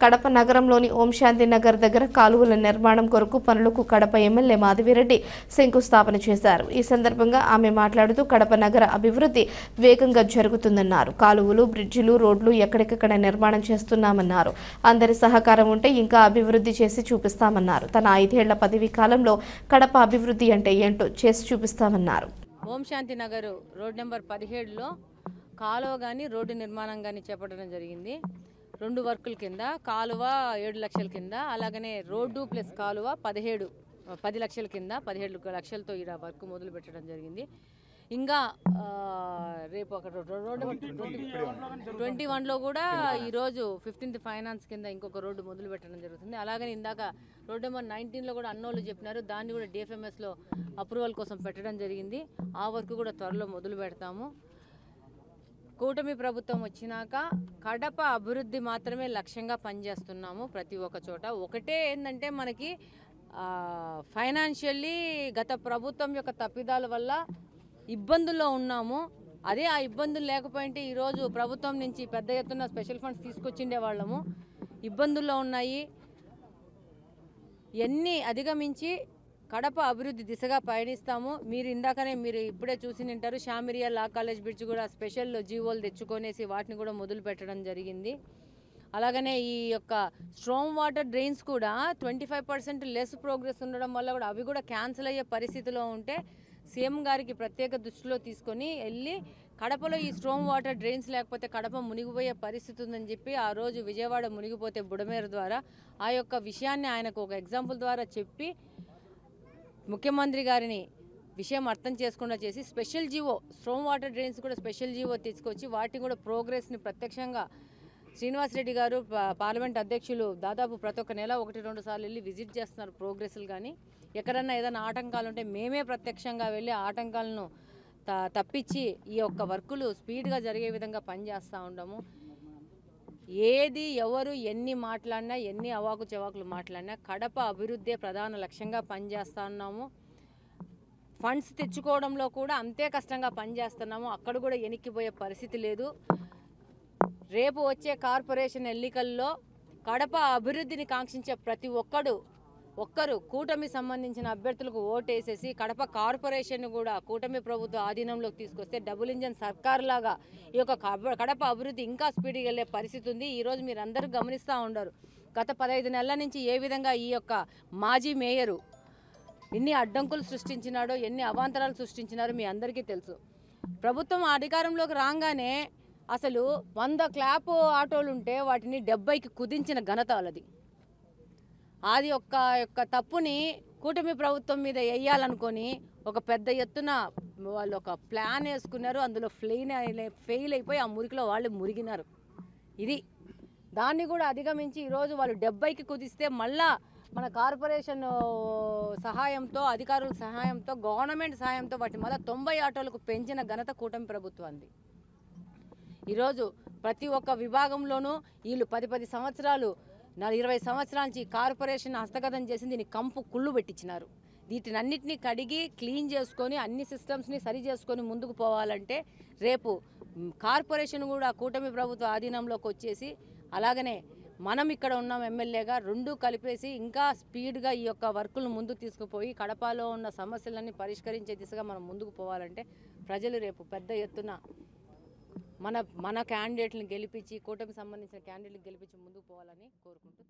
కడప నగరంలోని ఓం శాంతి నగర్ దగ్గర కాలువల నిర్మాణం కొరకు పనులకు కడప ఎమ్మెల్యే మాధవిరెడ్డి శంకుస్థాపన చేశారు. ఈ సందర్భంగా ఆమె మాట్లాడుతూ కడప నగర అభివృద్ధి వేగంగా జరుగుతుందన్నారు. కాలువలు, బ్రిడ్జిలు, రోడ్లు ఎక్కడికక్కడ నిర్మాణం చేస్తున్నామన్నారు. అందరి సహకారం ఉంటే ఇంకా అభివృద్ధి చేసి చూపిస్తామన్నారు. తన 5 ఏళ్ల పదవీ కాలంలో కడప అభివృద్ధి అంటే ఏంటో చేసి చూపిస్తామన్నారు. ఓం శాంతి నగర్ రోడ్ నెంబర్ 17లో కాలువ కానీ రోడ్డు నిర్మాణం కానీ చేపట్టడం జరిగింది. 2 వర్కుల కింద కాలువ 7 లక్షల కింద, అలాగనే రోడ్డు ప్లస్ కాలువ 10 లక్షల కింద 17 లక్షలతో ఈ వర్క్ మొదలు పెట్టడం జరిగింది. ఇంకా రేపు ఒక రోడ్డు 21లో కూడా ఈరోజు 15th ఫైనాన్స్ కింద ఇంకొక రోడ్డు మొదలు పెట్టడం జరుగుతుంది. అలాగనే ఇందాక రోడ్ నెంబర్ 19లో కూడా అన్నోళ్ళు చెప్పినారు, దాన్ని కూడా DFMSలో అప్రూవల్ కోసం పెట్టడం జరిగింది. ఆ వర్క్ కూడా త్వరలో మొదలు పెడతాము. కూటమి ప్రభుత్వం వచ్చినాక కడప అభివృద్ధి మాత్రమే లక్ష్యంగా పనిచేస్తున్నాము. ప్రతి ఒక్క చోట ఒకటే ఏంటంటే మనకి ఫైనాన్షియల్లీ గత ప్రభుత్వం యొక్క తప్పిదాల వల్ల ఇబ్బందుల్లో ఉన్నాము. అదే ఆ ఇబ్బందులు లేకపోయింటే ఈరోజు ప్రభుత్వం నుంచి పెద్ద ఎత్తున స్పెషల్ ఫండ్స్ తీసుకొచ్చిండే వాళ్ళము. ఇబ్బందుల్లో ఉన్నాయి, ఎన్ని అధిగమించి కడప అభివృద్ధి దిశగా పయనిస్తాము. మీరు ఇప్పుడే చూసి ఉంటారు, షామిరియా లా కాలేజ్ బ్రిడ్జ్ కూడా స్పెషల్ జీవోలు తెచ్చుకొనేసి వాటిని కూడా మొదలు పెట్టడం జరిగింది. అలాగనే ఈ యొక్క స్ట్రాంగ్ వాటర్ డ్రైన్స్ కూడా 25% లెస్ ప్రోగ్రెస్ ఉండడం వల్ల కూడా అవి కూడా క్యాన్సిల్ అయ్యే పరిస్థితిలో ఉంటే సీఎం గారికి ప్రత్యేక దృష్టిలో తీసుకొని వెళ్ళి కడపలో ఈ స్ట్రాంగ్ వాటర్ డ్రైన్స్ లేకపోతే కడప మునిగిపోయే పరిస్థితి ఉందని చెప్పి ఆ రోజు విజయవాడ మునిగిపోతే బుడమేరు ద్వారా ఆ యొక్క విషయాన్ని ఆయనకు ఒక ఎగ్జాంపుల్ ద్వారా చెప్పి ముఖ్యమంత్రి గారిని విషయం అర్థం చేసుకుండా చేసి special GO strong water drains కూడా స్పెషల్ జీవో తీసుకొచ్చి వాటిని కూడా ప్రోగ్రెస్ని ప్రత్యక్షంగా శ్రీనివాసరెడ్డి గారు పార్లమెంట్ అధ్యక్షులు దాదాపు ప్రతి ఒక్క నెల 1-2 సార్లు వెళ్ళి విజిట్ చేస్తున్నారు ప్రోగ్రెస్లు. కానీ ఎక్కడన్నా ఏదైనా ఆటంకాలు ఉంటే మేమే ప్రత్యక్షంగా వెళ్ళి ఆటంకాలను తప్పించి ఈ యొక్క వర్కులు స్పీడ్గా జరిగే విధంగా పనిచేస్తూ ఉంటాము. ఏది ఎవరు ఎన్ని మాట్లాడినా, ఎన్ని అవాకు చెవాకులు మాట్లాడినా కడప అభివృద్ధి ప్రధాన లక్ష్యంగా పనిచేస్తూ ఉన్నాము. ఫండ్స్ తెచ్చుకోవడంలో కూడా అంతే కష్టంగా పనిచేస్తున్నాము. అక్కడ కూడా ఎనిక్కిపోయే పరిస్థితి లేదు. రేపు వచ్చే కార్పొరేషన్ ఎన్నికల్లో కడప అభివృద్ధిని కాంక్షించే ప్రతి ఒక్కరు కూటమి సంబంధించిన అభ్యర్థులకు ఓటేసేసి కడప కార్పొరేషన్ కూడా కూటమి ప్రభుత్వ ఆధీనంలోకి తీసుకొస్తే డబుల్ ఇంజన్ సర్కార్ లాగా ఈ యొక్క కడప అభివృద్ధి ఇంకా స్పీడ్గా వెళ్ళే పరిస్థితి ఉంది. ఈరోజు మీరు అందరూ గమనిస్తూ ఉండరు, గత 15 నెలల నుంచి ఏ విధంగా ఈ యొక్క మాజీ మేయరు ఎన్ని అడ్డంకులు సృష్టించినాడో, ఎన్ని అవాంతరాలు సృష్టించినారో మీ అందరికీ తెలుసు. ప్రభుత్వం అధికారంలోకి రాగానే అసలు 100 క్లాప్ ఆటోలు ఉంటే వాటిని 70కి కుదించిన ఘనత వాళ్ళది. అది యొక్క తప్పుని కూటమి ప్రభుత్వం మీద వేయాలనుకొని ఒక పెద్ద ఎత్తున వాళ్ళు ఒక ప్లాన్ వేసుకున్నారు. అందులో ఫెయిల్ అయిపోయి ఆ మురికిలో వాళ్ళు మురిగినారు. దాన్ని కూడా అధిగమించి ఈరోజు వాళ్ళు 70కి కుదిస్తే మళ్ళా మన కార్పొరేషన్ సహాయంతో, అధికారుల సహాయంతో, గవర్నమెంట్ సహాయంతో వాటి మళ్ళీ 90 ఆటోలకు పెంచిన ఘనత కూటమి ప్రభుత్వాన్ని. ఈరోజు ప్రతి ఒక్క విభాగంలోనూ వీళ్ళు 10 సంవత్సరాలు 20 సంవత్సరాల నుంచి కార్పొరేషన్ హస్తగతం చేసి దీన్ని కంపు కుళ్ళు పెట్టించినారు. వీటినన్నిటినీ కడిగి క్లీన్ చేసుకొని అన్ని సిస్టమ్స్ని సరి చేసుకొని ముందుకు పోవాలంటే రేపు కార్పొరేషన్ కూడా కూటమి ప్రభుత్వ ఆధీనంలోకి వచ్చేసి, అలాగనే మనం ఇక్కడ ఉన్నాం ఎమ్మెల్యేగా, 2 కలిపేసి ఇంకా స్పీడ్గా ఈ యొక్క వర్కులను ముందుకు తీసుకుపోయి కడపలో ఉన్న సమస్యలన్నీ పరిష్కరించే దిశగా మనం ముందుకు పోవాలంటే ప్రజలు రేపు పెద్ద ఎత్తున మన క్యాండిడేట్లను గెలిపించి, కూటమి సంబంధించిన క్యాండిడేట్లను గెలిపించి ముందుకు పోవాలని కోరుకుంటూ